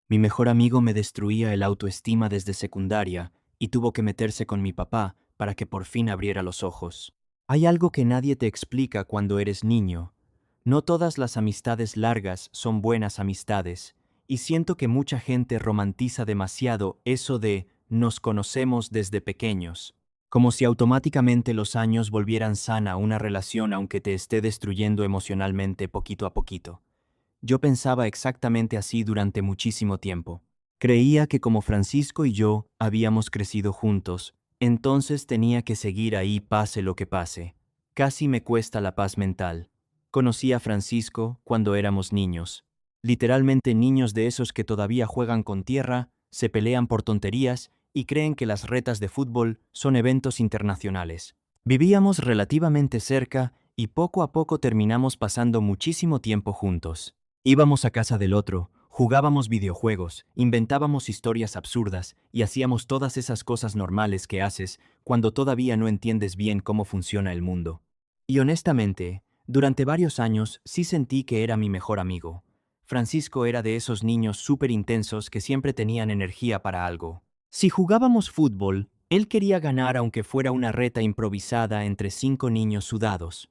Mi mejor amigo me destruía el autoestima desde secundaria y tuvo que meterse con mi papá para que por fin abriera los ojos. Hay algo que nadie te explica cuando eres niño. No todas las amistades largas son buenas amistades, y siento que mucha gente romantiza demasiado eso de nos conocemos desde pequeños, como si automáticamente los años volvieran sana una relación aunque te esté destruyendo emocionalmente poquito a poquito. Yo pensaba exactamente así durante muchísimo tiempo. Creía que como Francisco y yo habíamos crecido juntos, entonces tenía que seguir ahí pase lo que pase. Casi me cuesta la paz mental. Conocí a Francisco cuando éramos niños. Literalmente niños de esos que todavía juegan con tierra, se pelean por tonterías y creen que las retas de fútbol son eventos internacionales. Vivíamos relativamente cerca y poco a poco terminamos pasando muchísimo tiempo juntos. Íbamos a casa del otro, jugábamos videojuegos, inventábamos historias absurdas y hacíamos todas esas cosas normales que haces cuando todavía no entiendes bien cómo funciona el mundo. Y honestamente, durante varios años sí sentí que era mi mejor amigo. Francisco era de esos niños súper intensos que siempre tenían energía para algo. Si jugábamos fútbol, él quería ganar aunque fuera una reta improvisada entre 5 niños sudados.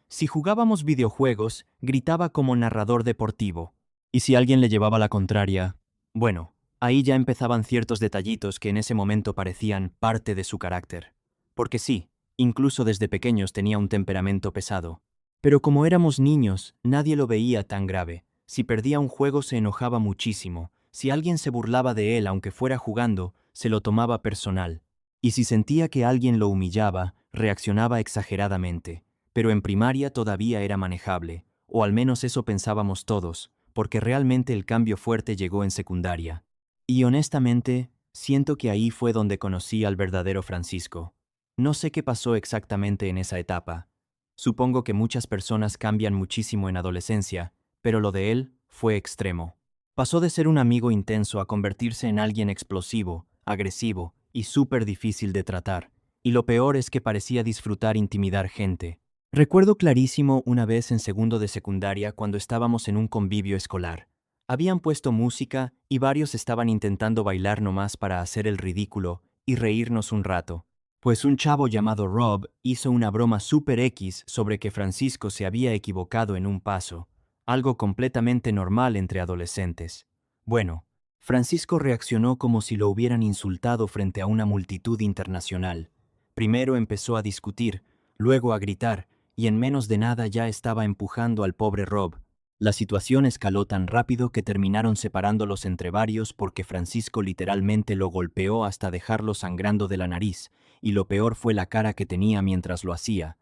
Si jugábamos videojuegos, gritaba como narrador deportivo. Y si alguien le llevaba la contraria, bueno, ahí ya empezaban ciertos detallitos que en ese momento parecían parte de su carácter. Porque sí, incluso desde pequeños tenía un temperamento pesado. Pero como éramos niños, nadie lo veía tan grave. Si perdía un juego se enojaba muchísimo. Si alguien se burlaba de él aunque fuera jugando, se lo tomaba personal. Y si sentía que alguien lo humillaba, reaccionaba exageradamente. Pero en primaria todavía era manejable, o al menos eso pensábamos todos, porque realmente el cambio fuerte llegó en secundaria. Y honestamente, siento que ahí fue donde conocí al verdadero Francisco. No sé qué pasó exactamente en esa etapa. Supongo que muchas personas cambian muchísimo en adolescencia, pero lo de él fue extremo. Pasó de ser un amigo intenso a convertirse en alguien explosivo, agresivo y súper difícil de tratar. Y lo peor es que parecía disfrutar intimidar gente. Recuerdo clarísimo una vez en segundo de secundaria cuando estábamos en un convivio escolar. Habían puesto música y varios estaban intentando bailar nomás para hacer el ridículo y reírnos un rato. Pues un chavo llamado Rob hizo una broma super X sobre que Francisco se había equivocado en un paso, algo completamente normal entre adolescentes. Bueno, Francisco reaccionó como si lo hubieran insultado frente a una multitud internacional. Primero empezó a discutir, luego a gritar, y en menos de nada ya estaba empujando al pobre Rob. La situación escaló tan rápido que terminaron separándolos entre varios porque Francisco literalmente lo golpeó hasta dejarlo sangrando de la nariz, y lo peor fue la cara que tenía mientras lo hacía.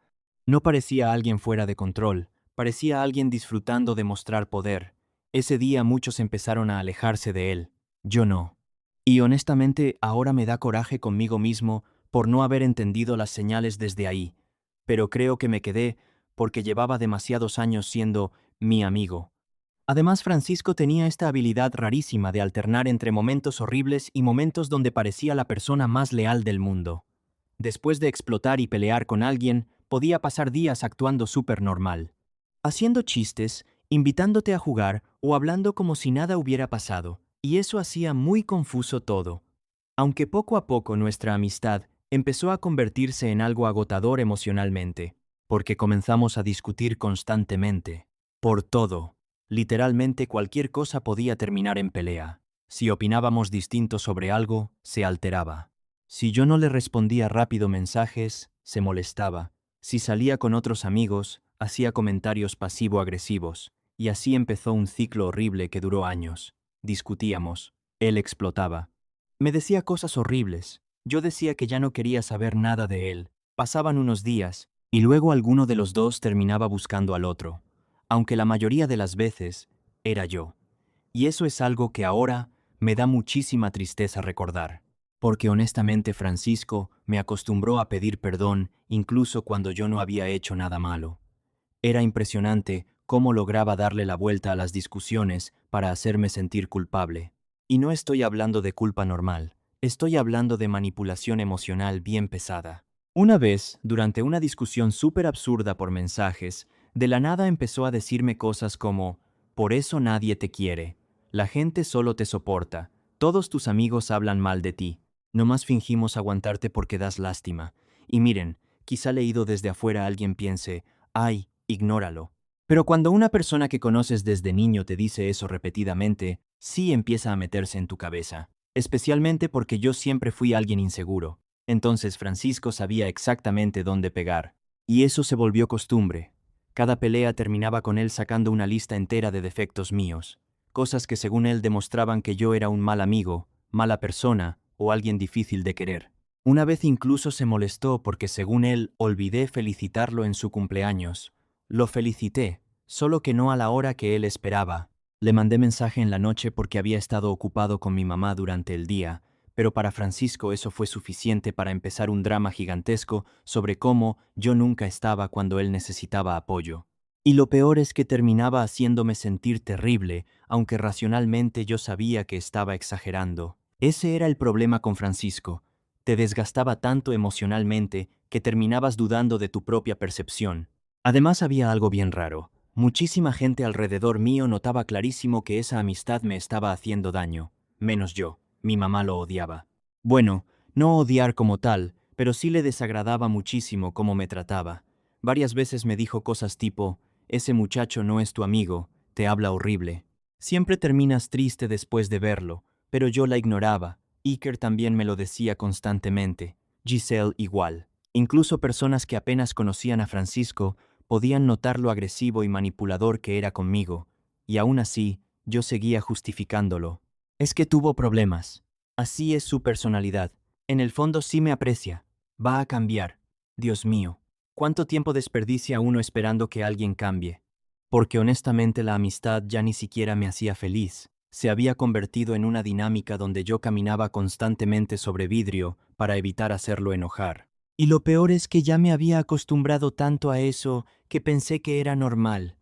No parecía alguien fuera de control, parecía alguien disfrutando de mostrar poder. Ese día muchos empezaron a alejarse de él. Yo no. Y honestamente ahora me da coraje conmigo mismo por no haber entendido las señales desde ahí, pero creo que me quedé porque llevaba demasiados años siendo mi amigo. Además, Francisco tenía esta habilidad rarísima de alternar entre momentos horribles y momentos donde parecía la persona más leal del mundo. Después de explotar y pelear con alguien, podía pasar días actuando súper normal, haciendo chistes, invitándote a jugar o hablando como si nada hubiera pasado, y eso hacía muy confuso todo. Aunque poco a poco nuestra amistad empezó a convertirse en algo agotador emocionalmente, porque comenzamos a discutir constantemente, por todo. Literalmente cualquier cosa podía terminar en pelea. Si opinábamos distinto sobre algo, se alteraba. Si yo no le respondía rápido mensajes, se molestaba. Si salía con otros amigos, hacía comentarios pasivo-agresivos. Y así empezó un ciclo horrible que duró años. Discutíamos. Él explotaba. Me decía cosas horribles. Yo decía que ya no quería saber nada de él. Pasaban unos días, y luego alguno de los dos terminaba buscando al otro. Aunque la mayoría de las veces era yo. Y eso es algo que ahora me da muchísima tristeza recordar. Porque honestamente Francisco me acostumbró a pedir perdón incluso cuando yo no había hecho nada malo. Era impresionante cómo lograba darle la vuelta a las discusiones para hacerme sentir culpable. Y no estoy hablando de culpa normal, estoy hablando de manipulación emocional bien pesada. Una vez, durante una discusión súper absurda por mensajes, de la nada empezó a decirme cosas como, por eso nadie te quiere, La gente solo te soporta. Todos tus amigos hablan mal de ti. Nomás fingimos aguantarte porque das lástima. Y miren, quizá leído desde afuera alguien piense, ay, ignóralo. Pero cuando una persona que conoces desde niño te dice eso repetidamente, sí empieza a meterse en tu cabeza. Especialmente porque yo siempre fui alguien inseguro. Entonces Francisco sabía exactamente dónde pegar. Y eso se volvió costumbre. Cada pelea terminaba con él sacando una lista entera de defectos míos. Cosas que según él demostraban que yo era un mal amigo, mala persona o alguien difícil de querer. Una vez incluso se molestó porque según él olvidé felicitarlo en su cumpleaños. Lo felicité, solo que no a la hora que él esperaba. Le mandé mensaje en la noche porque había estado ocupado con mi mamá durante el día, pero para Francisco eso fue suficiente para empezar un drama gigantesco sobre cómo yo nunca estaba cuando él necesitaba apoyo. Y lo peor es que terminaba haciéndome sentir terrible, aunque racionalmente yo sabía que estaba exagerando. Ese era el problema con Francisco. Te desgastaba tanto emocionalmente que terminabas dudando de tu propia percepción. Además había algo bien raro. Muchísima gente alrededor mío notaba clarísimo que esa amistad me estaba haciendo daño, menos yo. Mi mamá lo odiaba. Bueno, no odiar como tal, pero sí le desagradaba muchísimo cómo me trataba. Varias veces me dijo cosas tipo, ese muchacho no es tu amigo, te habla horrible. Siempre terminas triste después de verlo, pero yo la ignoraba. Iker también me lo decía constantemente. Giselle igual. Incluso personas que apenas conocían a Francisco podían notar lo agresivo y manipulador que era conmigo, y aún así, yo seguía justificándolo. Es que tuvo problemas. Así es su personalidad. En el fondo sí me aprecia. Va a cambiar. Dios mío, ¿cuánto tiempo desperdicia uno esperando que alguien cambie? Porque honestamente la amistad ya ni siquiera me hacía feliz. Se había convertido en una dinámica donde yo caminaba constantemente sobre vidrio para evitar hacerlo enojar. Y lo peor es que ya me había acostumbrado tanto a eso que pensé que era normal.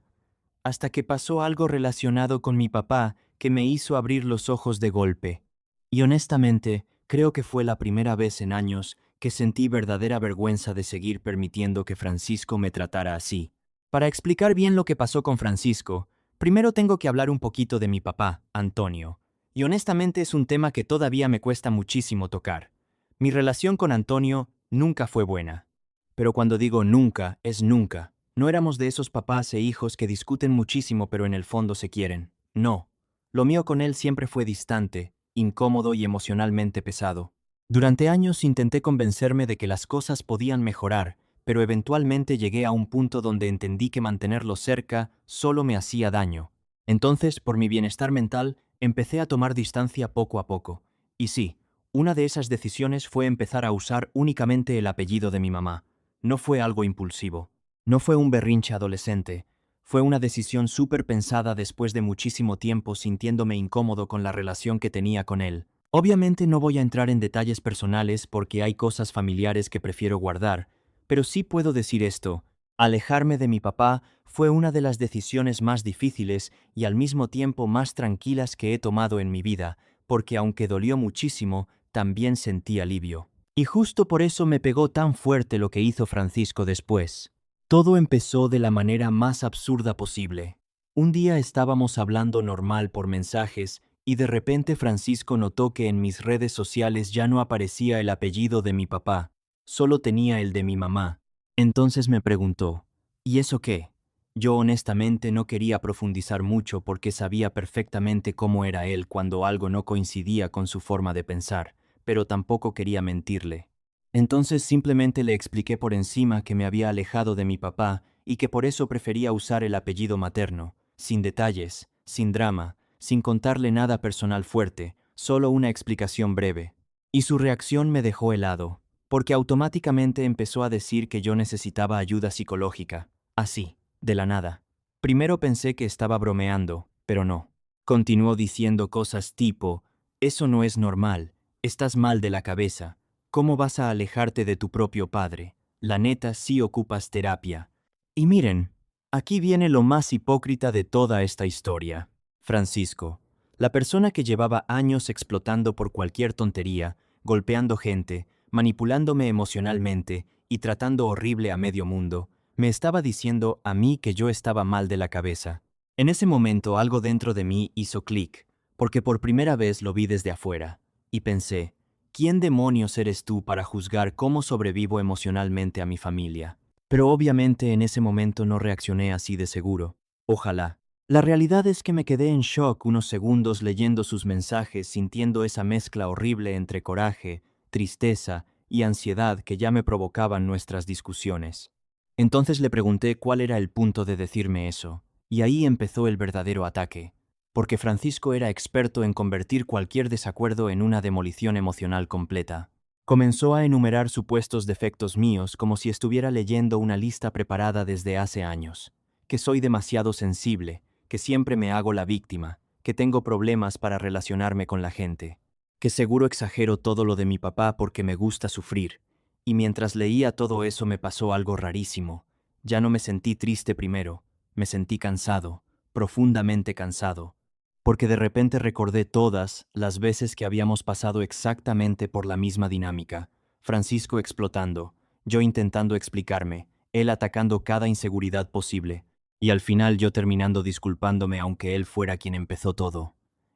Hasta que pasó algo relacionado con mi papá que me hizo abrir los ojos de golpe. Y honestamente, creo que fue la primera vez en años que sentí verdadera vergüenza de seguir permitiendo que Francisco me tratara así. Para explicar bien lo que pasó con Francisco, primero tengo que hablar un poquito de mi papá, Antonio. Y honestamente es un tema que todavía me cuesta muchísimo tocar. Mi relación con Antonio nunca fue buena. Pero cuando digo nunca, es nunca. No éramos de esos papás e hijos que discuten muchísimo pero en el fondo se quieren. No. Lo mío con él siempre fue distante, incómodo y emocionalmente pesado. Durante años intenté convencerme de que las cosas podían mejorar, pero eventualmente llegué a un punto donde entendí que mantenerlo cerca solo me hacía daño. Entonces, por mi bienestar mental, empecé a tomar distancia poco a poco. Y sí, una de esas decisiones fue empezar a usar únicamente el apellido de mi mamá. No fue algo impulsivo. No fue un berrinche adolescente. Fue una decisión súper pensada después de muchísimo tiempo sintiéndome incómodo con la relación que tenía con él. Obviamente no voy a entrar en detalles personales porque hay cosas familiares que prefiero guardar, pero sí puedo decir esto. Alejarme de mi papá fue una de las decisiones más difíciles y al mismo tiempo más tranquilas que he tomado en mi vida, porque aunque dolió muchísimo, también sentí alivio. Y justo por eso me pegó tan fuerte lo que hizo Francisco después. Todo empezó de la manera más absurda posible. Un día estábamos hablando normal por mensajes y de repente Francisco notó que en mis redes sociales ya no aparecía el apellido de mi papá, solo tenía el de mi mamá. Entonces me preguntó, ¿y eso qué? Yo honestamente no quería profundizar mucho porque sabía perfectamente cómo era él cuando algo no coincidía con su forma de pensar, pero tampoco quería mentirle. Entonces simplemente le expliqué por encima que me había alejado de mi papá y que por eso prefería usar el apellido materno, sin detalles, sin drama, sin contarle nada personal fuerte, solo una explicación breve. Y su reacción me dejó helado, porque automáticamente empezó a decir que yo necesitaba ayuda psicológica, así, de la nada. Primero pensé que estaba bromeando, pero no. Continuó diciendo cosas tipo, eso no es normal, estás mal de la cabeza. ¿Cómo vas a alejarte de tu propio padre? La neta sí ocupas terapia. Y miren, aquí viene lo más hipócrita de toda esta historia. Francisco, la persona que llevaba años explotando por cualquier tontería, golpeando gente, manipulándome emocionalmente y tratando horrible a medio mundo, me estaba diciendo a mí que yo estaba mal de la cabeza. En ese momento algo dentro de mí hizo clic, porque por primera vez lo vi desde afuera, y pensé, ¿quién demonios eres tú para juzgar cómo sobrevivo emocionalmente a mi familia? Pero obviamente en ese momento no reaccioné así de seguro. Ojalá. La realidad es que me quedé en shock unos segundos leyendo sus mensajes, sintiendo esa mezcla horrible entre coraje, tristeza y ansiedad que ya me provocaban nuestras discusiones. Entonces le pregunté cuál era el punto de decirme eso, y ahí empezó el verdadero ataque, porque Francisco era experto en convertir cualquier desacuerdo en una demolición emocional completa. Comenzó a enumerar supuestos defectos míos como si estuviera leyendo una lista preparada desde hace años, que soy demasiado sensible, que siempre me hago la víctima, que tengo problemas para relacionarme con la gente, que seguro exagero todo lo de mi papá porque me gusta sufrir. Y mientras leía todo eso me pasó algo rarísimo. Ya no me sentí triste primero, me sentí cansado, profundamente cansado, porque de repente recordé todas las veces que habíamos pasado exactamente por la misma dinámica. Francisco explotando, yo intentando explicarme, él atacando cada inseguridad posible, y al final yo terminando disculpándome aunque él fuera quien empezó todo.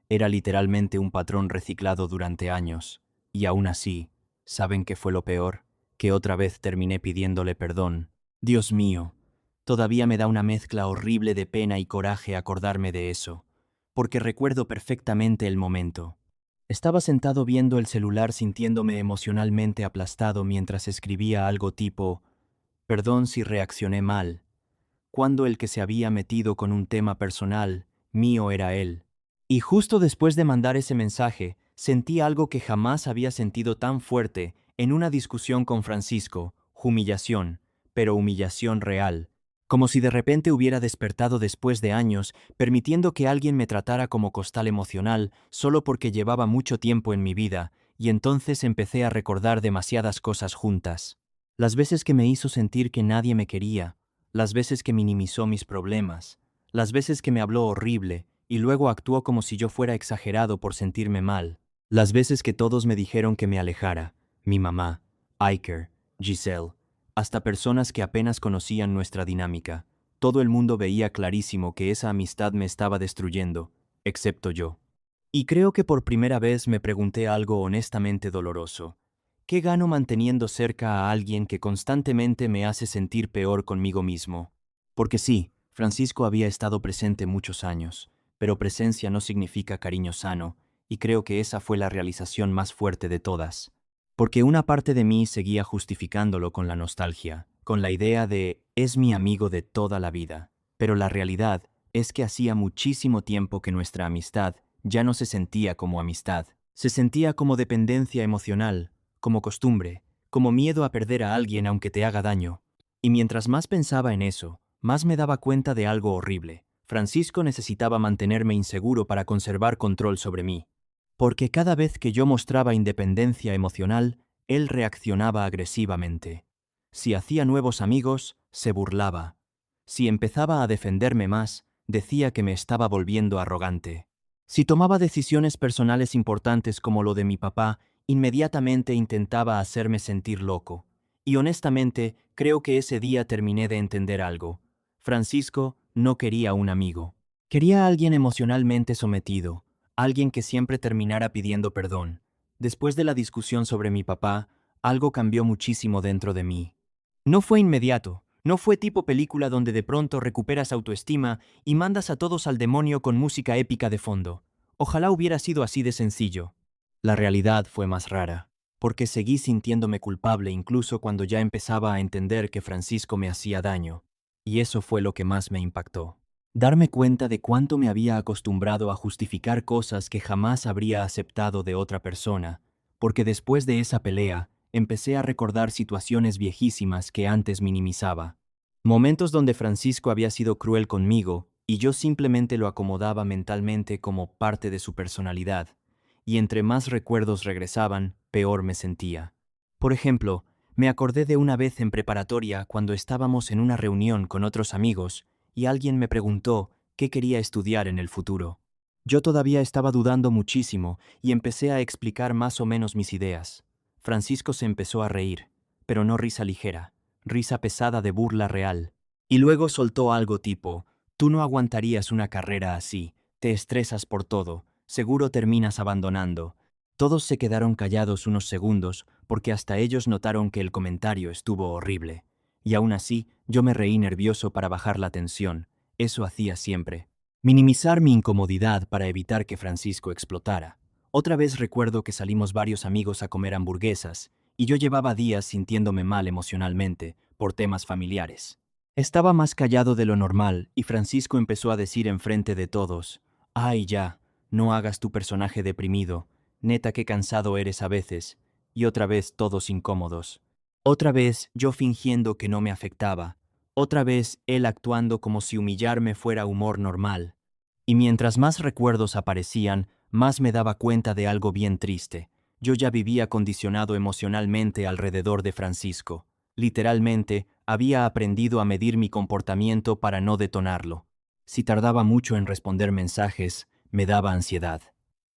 Era literalmente un patrón reciclado durante años, y aún así, ¿saben qué fue lo peor? Que otra vez terminé pidiéndole perdón. Dios mío, todavía me da una mezcla horrible de pena y coraje acordarme de eso, porque recuerdo perfectamente el momento. Estaba sentado viendo el celular sintiéndome emocionalmente aplastado mientras escribía algo tipo, perdón si reaccioné mal, cuando el que se había metido con un tema personal, mío era él. Y justo después de mandar ese mensaje, sentí algo que jamás había sentido tan fuerte en una discusión con Francisco, humillación, pero humillación real, como si de repente hubiera despertado después de años, permitiendo que alguien me tratara como costal emocional solo porque llevaba mucho tiempo en mi vida, y entonces empecé a recordar demasiadas cosas juntas. Las veces que me hizo sentir que nadie me quería, las veces que minimizó mis problemas, las veces que me habló horrible y luego actuó como si yo fuera exagerado por sentirme mal, las veces que todos me dijeron que me alejara, mi mamá, Iker, Giselle, hasta personas que apenas conocían nuestra dinámica. Todo el mundo veía clarísimo que esa amistad me estaba destruyendo, excepto yo. Y creo que por primera vez me pregunté algo honestamente doloroso. ¿Qué gano manteniendo cerca a alguien que constantemente me hace sentir peor conmigo mismo? Porque sí, Francisco había estado presente muchos años, pero presencia no significa cariño sano, y creo que esa fue la realización más fuerte de todas. Porque una parte de mí seguía justificándolo con la nostalgia, con la idea de es mi amigo de toda la vida. Pero la realidad es que hacía muchísimo tiempo que nuestra amistad ya no se sentía como amistad. Se sentía como dependencia emocional, como costumbre, como miedo a perder a alguien aunque te haga daño. Y mientras más pensaba en eso, más me daba cuenta de algo horrible. Francisco necesitaba mantenerme inseguro para conservar control sobre mí. Porque cada vez que yo mostraba independencia emocional, él reaccionaba agresivamente. Si hacía nuevos amigos, se burlaba. Si empezaba a defenderme más, decía que me estaba volviendo arrogante. Si tomaba decisiones personales importantes como lo de mi papá, inmediatamente intentaba hacerme sentir loco. Y honestamente, creo que ese día terminé de entender algo. Francisco no quería un amigo. Quería a alguien emocionalmente sometido, alguien que siempre terminara pidiendo perdón. Después de la discusión sobre mi papá, algo cambió muchísimo dentro de mí. No fue inmediato, no fue tipo película donde de pronto recuperas autoestima y mandas a todos al demonio con música épica de fondo. Ojalá hubiera sido así de sencillo. La realidad fue más rara, porque seguí sintiéndome culpable incluso cuando ya empezaba a entender que Francisco me hacía daño, y eso fue lo que más me impactó. Darme cuenta de cuánto me había acostumbrado a justificar cosas que jamás habría aceptado de otra persona, porque después de esa pelea, empecé a recordar situaciones viejísimas que antes minimizaba. Momentos donde Francisco había sido cruel conmigo y yo simplemente lo acomodaba mentalmente como parte de su personalidad, y entre más recuerdos regresaban, peor me sentía. Por ejemplo, me acordé de una vez en preparatoria cuando estábamos en una reunión con otros amigos y alguien me preguntó qué quería estudiar en el futuro. Yo todavía estaba dudando muchísimo y empecé a explicar más o menos mis ideas. Francisco se empezó a reír, pero no risa ligera, risa pesada de burla real. Y luego soltó algo tipo, tú no aguantarías una carrera así, te estresas por todo, seguro terminas abandonando. Todos se quedaron callados unos segundos porque hasta ellos notaron que el comentario estuvo horrible. Y aún así, yo me reí nervioso para bajar la tensión. Eso hacía siempre. Minimizar mi incomodidad para evitar que Francisco explotara. Otra vez recuerdo que salimos varios amigos a comer hamburguesas, y yo llevaba días sintiéndome mal emocionalmente por temas familiares. Estaba más callado de lo normal y Francisco empezó a decir enfrente de todos: «Ay, ya, no hagas tu personaje deprimido, neta qué cansado eres a veces», y otra vez todos incómodos. Otra vez yo fingiendo que no me afectaba, otra vez él actuando como si humillarme fuera humor normal. Y mientras más recuerdos aparecían, más me daba cuenta de algo bien triste. Yo ya vivía condicionado emocionalmente alrededor de Francisco. Literalmente, había aprendido a medir mi comportamiento para no detonarlo. Si tardaba mucho en responder mensajes, me daba ansiedad.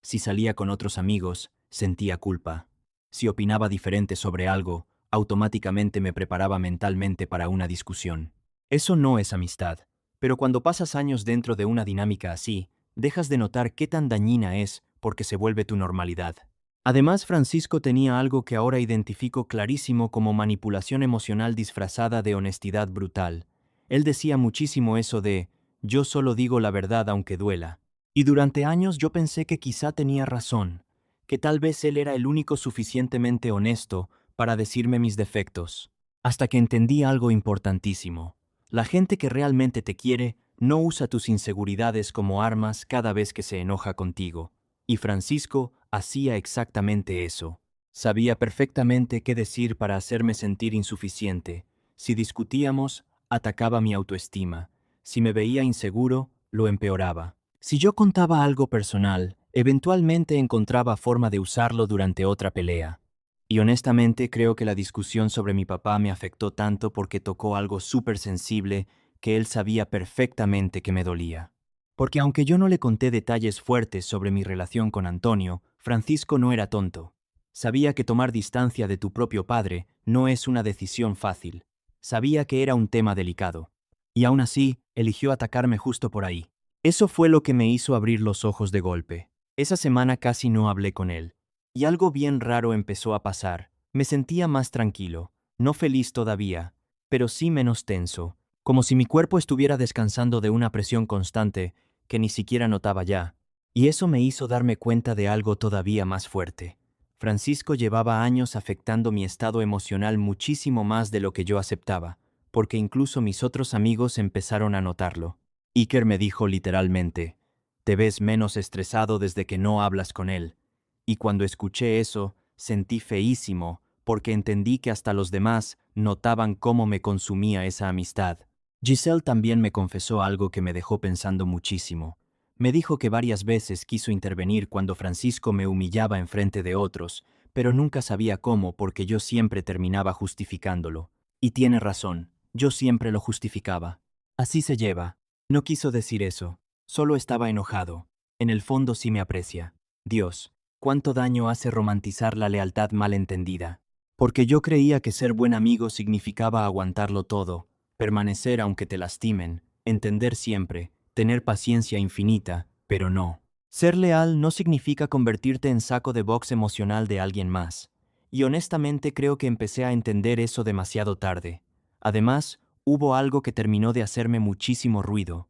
Si salía con otros amigos, sentía culpa. Si opinaba diferente sobre algo, automáticamente me preparaba mentalmente para una discusión. Eso no es amistad, pero cuando pasas años dentro de una dinámica así, dejas de notar qué tan dañina es porque se vuelve tu normalidad. Además, Francisco tenía algo que ahora identifico clarísimo como manipulación emocional disfrazada de honestidad brutal. Él decía muchísimo eso de «yo solo digo la verdad aunque duela». Y durante años yo pensé que quizá tenía razón, que tal vez él era el único suficientemente honesto para decirme mis defectos. Hasta que entendí algo importantísimo. La gente que realmente te quiere no usa tus inseguridades como armas cada vez que se enoja contigo. Y Francisco hacía exactamente eso. Sabía perfectamente qué decir para hacerme sentir insuficiente. Si discutíamos, atacaba mi autoestima. Si me veía inseguro, lo empeoraba. Si yo contaba algo personal, eventualmente encontraba forma de usarlo durante otra pelea. Y honestamente creo que la discusión sobre mi papá me afectó tanto porque tocó algo súper sensible que él sabía perfectamente que me dolía. Porque aunque yo no le conté detalles fuertes sobre mi relación con Antonio, Francisco no era tonto. Sabía que tomar distancia de tu propio padre no es una decisión fácil. Sabía que era un tema delicado. Y aún así, eligió atacarme justo por ahí. Eso fue lo que me hizo abrir los ojos de golpe. Esa semana casi no hablé con él. Y algo bien raro empezó a pasar. Me sentía más tranquilo, no feliz todavía, pero sí menos tenso, como si mi cuerpo estuviera descansando de una presión constante que ni siquiera notaba ya. Y eso me hizo darme cuenta de algo todavía más fuerte. Francisco llevaba años afectando mi estado emocional muchísimo más de lo que yo aceptaba, porque incluso mis otros amigos empezaron a notarlo. Iker me dijo literalmente: «Te ves menos estresado desde que no hablas con él». Y cuando escuché eso, sentí feísimo, porque entendí que hasta los demás notaban cómo me consumía esa amistad. Giselle también me confesó algo que me dejó pensando muchísimo. Me dijo que varias veces quiso intervenir cuando Francisco me humillaba enfrente de otros, pero nunca sabía cómo porque yo siempre terminaba justificándolo. Y tiene razón, yo siempre lo justificaba. Así se lleva. No quiso decir eso, solo estaba enojado. En el fondo sí me aprecia. Dios, cuánto daño hace romantizar la lealtad malentendida. Porque yo creía que ser buen amigo significaba aguantarlo todo, permanecer aunque te lastimen, entender siempre, tener paciencia infinita, pero no. Ser leal no significa convertirte en saco de box emocional de alguien más. Y honestamente creo que empecé a entender eso demasiado tarde. Además, hubo algo que terminó de hacerme muchísimo ruido.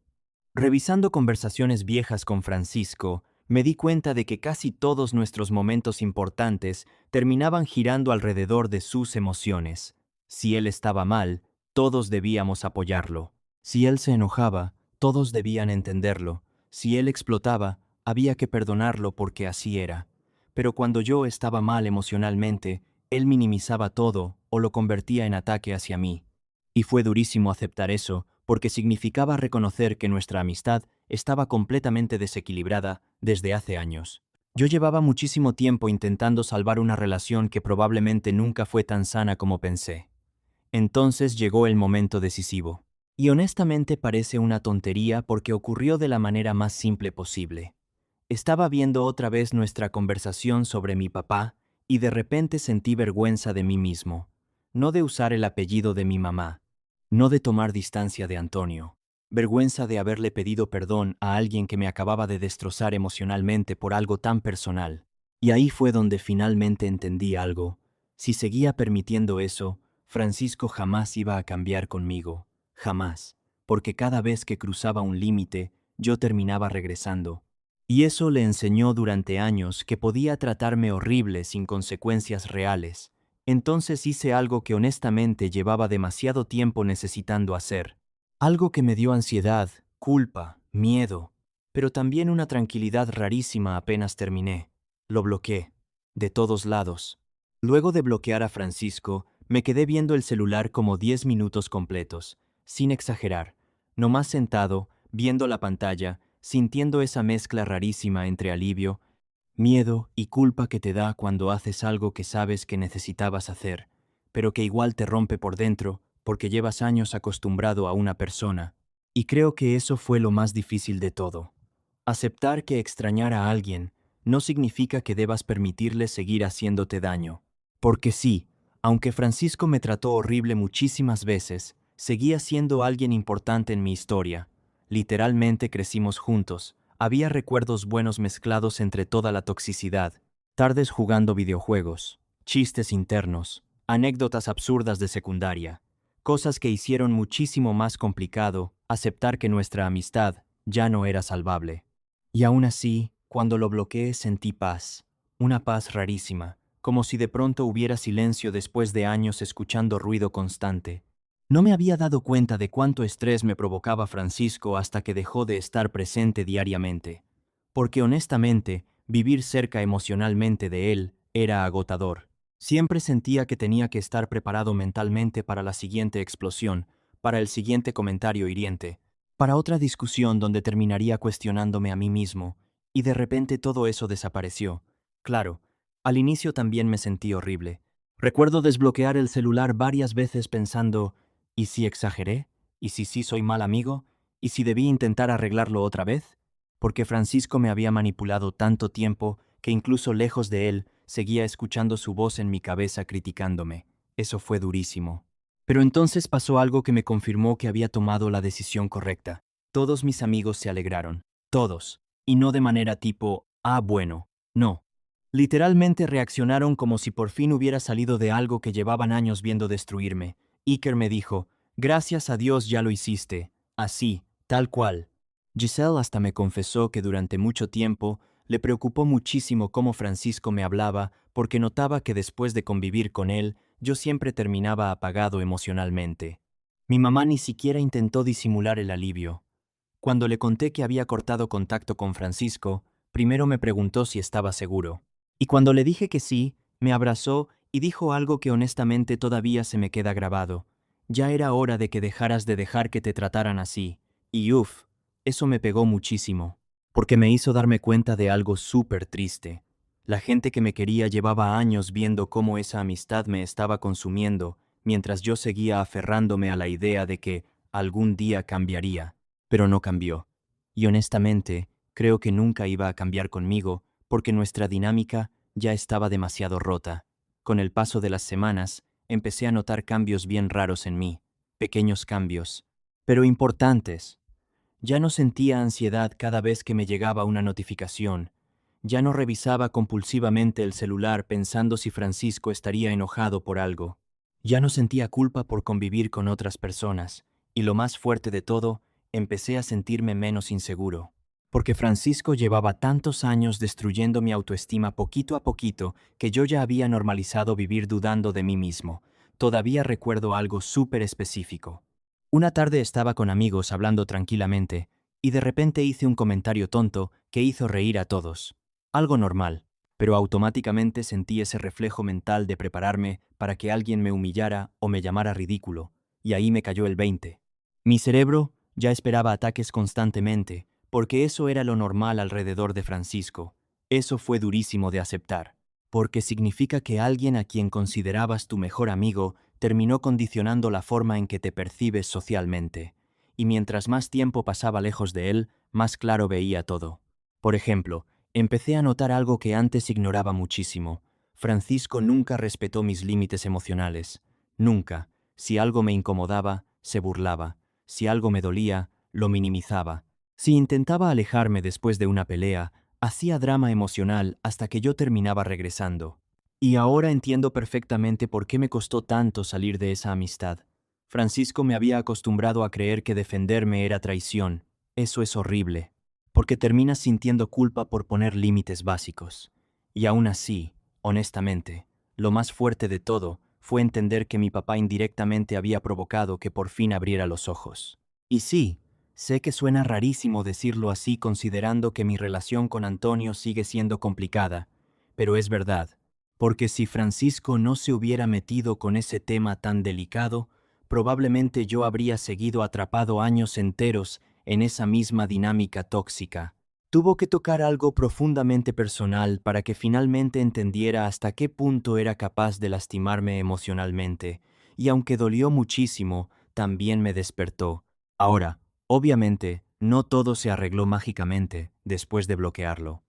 Revisando conversaciones viejas con Francisco, me di cuenta de que casi todos nuestros momentos importantes terminaban girando alrededor de sus emociones. Si él estaba mal, todos debíamos apoyarlo. Si él se enojaba, todos debían entenderlo. Si él explotaba, había que perdonarlo porque así era. Pero cuando yo estaba mal emocionalmente, él minimizaba todo o lo convertía en ataque hacia mí. Y fue durísimo aceptar eso, porque significaba reconocer que nuestra amistad estaba completamente desequilibrada desde hace años. Yo llevaba muchísimo tiempo intentando salvar una relación que probablemente nunca fue tan sana como pensé. Entonces llegó el momento decisivo. Y honestamente parece una tontería porque ocurrió de la manera más simple posible. Estaba viendo otra vez nuestra conversación sobre mi papá y de repente sentí vergüenza de mí mismo. No de usar el apellido de mi mamá, no de tomar distancia de Antonio. vergüenza de haberle pedido perdón a alguien que me acababa de destrozar emocionalmente por algo tan personal. Y ahí fue donde finalmente entendí algo. Si seguía permitiendo eso, Francisco jamás iba a cambiar conmigo. Jamás. Porque cada vez que cruzaba un límite, yo terminaba regresando. Y eso le enseñó durante años que podía tratarme horrible sin consecuencias reales. Entonces hice algo que honestamente llevaba demasiado tiempo necesitando hacer. Algo que me dio ansiedad, culpa, miedo, pero también una tranquilidad rarísima apenas terminé. Lo bloqueé, de todos lados. Luego de bloquear a Francisco, me quedé viendo el celular como 10 minutos completos, sin exagerar, nomás sentado, viendo la pantalla, sintiendo esa mezcla rarísima entre alivio, miedo y culpa que te da cuando haces algo que sabes que necesitabas hacer, pero que igual te rompe por dentro porque llevas años acostumbrado a una persona. Y creo que eso fue lo más difícil de todo. Aceptar que extrañar a alguien no significa que debas permitirle seguir haciéndote daño. Porque sí, aunque Francisco me trató horrible muchísimas veces, seguía siendo alguien importante en mi historia. Literalmente crecimos juntos. Había recuerdos buenos mezclados entre toda la toxicidad. Tardes jugando videojuegos, chistes internos, anécdotas absurdas de secundaria. Cosas que hicieron muchísimo más complicado aceptar que nuestra amistad ya no era salvable. Y aún así, cuando lo bloqueé sentí paz, una paz rarísima, como si de pronto hubiera silencio después de años escuchando ruido constante. No me había dado cuenta de cuánto estrés me provocaba Francisco hasta que dejó de estar presente diariamente. Porque honestamente, vivir cerca emocionalmente de él era agotador. Siempre sentía que tenía que estar preparado mentalmente para la siguiente explosión, para el siguiente comentario hiriente, para otra discusión donde terminaría cuestionándome a mí mismo, y de repente todo eso desapareció. Claro, al inicio también me sentí horrible. Recuerdo desbloquear el celular varias veces pensando, ¿y si exageré? ¿Y si sí soy mal amigo? ¿Y si debí intentar arreglarlo otra vez? Porque Francisco me había manipulado tanto tiempo que incluso lejos de él seguía escuchando su voz en mi cabeza criticándome. Eso fue durísimo. Pero entonces pasó algo que me confirmó que había tomado la decisión correcta. Todos mis amigos se alegraron. Todos. Y no de manera tipo, ah, bueno. No. Literalmente reaccionaron como si por fin hubiera salido de algo que llevaban años viendo destruirme. Iker me dijo, gracias a Dios ya lo hiciste. Así, tal cual. Giselle hasta me confesó que durante mucho tiempo le preocupó muchísimo cómo Francisco me hablaba porque notaba que después de convivir con él, yo siempre terminaba apagado emocionalmente. Mi mamá ni siquiera intentó disimular el alivio. Cuando le conté que había cortado contacto con Francisco, primero me preguntó si estaba seguro. Y cuando le dije que sí, me abrazó y dijo algo que honestamente todavía se me queda grabado. Ya era hora de que dejaras de dejar que te trataran así. Y uff, eso me pegó muchísimo, porque me hizo darme cuenta de algo súper triste. La gente que me quería llevaba años viendo cómo esa amistad me estaba consumiendo, mientras yo seguía aferrándome a la idea de que algún día cambiaría. Pero no cambió. Y honestamente, creo que nunca iba a cambiar conmigo, porque nuestra dinámica ya estaba demasiado rota. Con el paso de las semanas, empecé a notar cambios bien raros en mí, pequeños cambios, pero importantes. Ya no sentía ansiedad cada vez que me llegaba una notificación. Ya no revisaba compulsivamente el celular pensando si Francisco estaría enojado por algo. Ya no sentía culpa por convivir con otras personas. Y lo más fuerte de todo, empecé a sentirme menos inseguro. Porque Francisco llevaba tantos años destruyendo mi autoestima poquito a poquito que yo ya había normalizado vivir dudando de mí mismo. Todavía recuerdo algo súper específico. Una tarde estaba con amigos hablando tranquilamente, y de repente hice un comentario tonto que hizo reír a todos. Algo normal, pero automáticamente sentí ese reflejo mental de prepararme para que alguien me humillara o me llamara ridículo, y ahí me cayó el 20. Mi cerebro ya esperaba ataques constantemente, porque eso era lo normal alrededor de Francisco. Eso fue durísimo de aceptar, porque significa que alguien a quien considerabas tu mejor amigo terminó condicionando la forma en que te percibes socialmente, y mientras más tiempo pasaba lejos de él, más claro veía todo. Por ejemplo, empecé a notar algo que antes ignoraba muchísimo. Francisco nunca respetó mis límites emocionales. Nunca. Si algo me incomodaba, se burlaba. Si algo me dolía, lo minimizaba. Si intentaba alejarme después de una pelea, hacía drama emocional hasta que yo terminaba regresando. Y ahora entiendo perfectamente por qué me costó tanto salir de esa amistad. Francisco me había acostumbrado a creer que defenderme era traición. Eso es horrible, porque terminas sintiendo culpa por poner límites básicos. Y aún así, honestamente, lo más fuerte de todo fue entender que mi papá indirectamente había provocado que por fin abriera los ojos. Y sí, sé que suena rarísimo decirlo así considerando que mi relación con Antonio sigue siendo complicada, pero es verdad, porque si Francisco no se hubiera metido con ese tema tan delicado, probablemente yo habría seguido atrapado años enteros en esa misma dinámica tóxica. Tuvo que tocar algo profundamente personal para que finalmente entendiera hasta qué punto era capaz de lastimarme emocionalmente, y aunque dolió muchísimo, también me despertó. Ahora, obviamente, no todo se arregló mágicamente después de bloquearlo.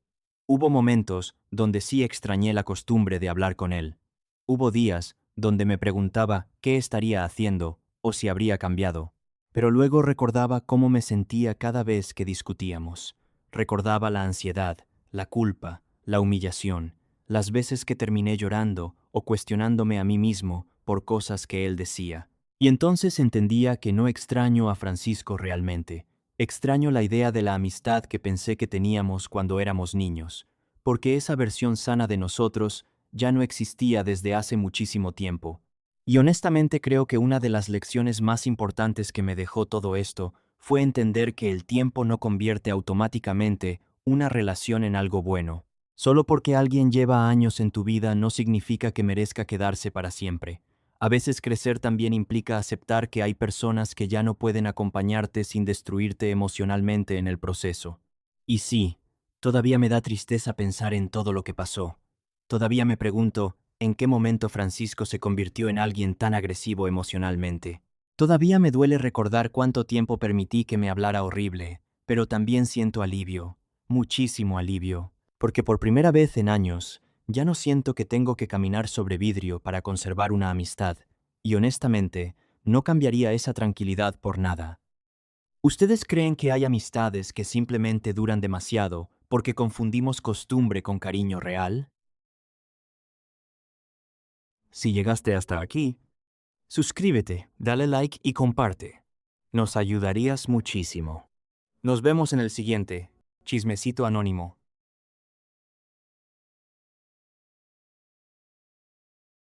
Hubo momentos donde sí extrañé la costumbre de hablar con él. Hubo días donde me preguntaba qué estaría haciendo o si habría cambiado. Pero luego recordaba cómo me sentía cada vez que discutíamos. Recordaba la ansiedad, la culpa, la humillación, las veces que terminé llorando o cuestionándome a mí mismo por cosas que él decía. Y entonces entendía que no extraño a Francisco realmente. Extraño la idea de la amistad que pensé que teníamos cuando éramos niños, porque esa versión sana de nosotros ya no existía desde hace muchísimo tiempo. Y honestamente creo que una de las lecciones más importantes que me dejó todo esto fue entender que el tiempo no convierte automáticamente una relación en algo bueno. Solo porque alguien lleva años en tu vida no significa que merezca quedarse para siempre. A veces crecer también implica aceptar que hay personas que ya no pueden acompañarte sin destruirte emocionalmente en el proceso. Y sí, todavía me da tristeza pensar en todo lo que pasó. Todavía me pregunto, ¿en qué momento Francisco se convirtió en alguien tan agresivo emocionalmente? Todavía me duele recordar cuánto tiempo permití que me hablara horrible, pero también siento alivio, muchísimo alivio, porque por primera vez en años, ya no siento que tengo que caminar sobre vidrio para conservar una amistad, y honestamente, no cambiaría esa tranquilidad por nada. ¿Ustedes creen que hay amistades que simplemente duran demasiado porque confundimos costumbre con cariño real? Si llegaste hasta aquí, suscríbete, dale like y comparte. Nos ayudarías muchísimo. Nos vemos en el siguiente Chismecito Anónimo.